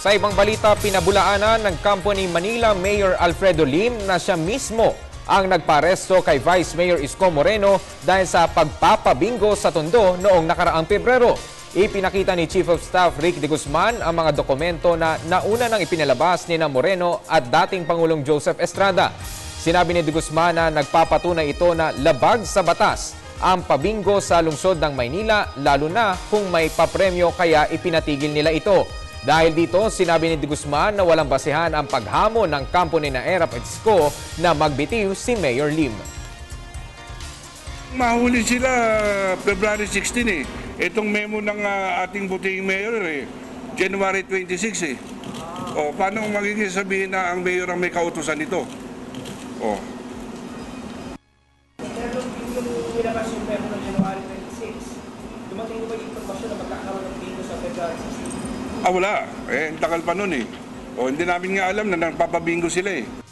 Sa ibang balita, pinabulaanan ng Company Manila Mayor Alfredo Lim na siya mismo ang nagparesto kay Vice Mayor Isko Moreno dahil sa pagpapabingo sa Tondo noong nakaraang Pebrero. Ipinakita ni Chief of Staff Rick de Guzman ang mga dokumento na nauna nang ipinalabas ni Moreno at dating Pangulong Joseph Estrada. Sinabi ni de Guzman na nagpapatunay ito na labag sa batas ang pabingo sa lungsod ng Maynila, lalo na kung may papremyo kaya ipinatigil nila ito. Dahil dito, sinabi ni de Guzman na walang basehan ang paghamon ng kampo ni Erap at Isko na magbitiw si Mayor Lim. Mahuli sila February 16 eh. Itong memo ng ating butihing mayor January 26 eh. O, paano magiging sabihin na ang mayor ang may kautusan nito? O. Nilabas yung memo ng January 26. Dumating ba yung informasyon na magkakaroon ng bingo sa February 16? Wala. Ang tagal pa nun eh. O, hindi namin nga alam na nagpapabingo sila eh.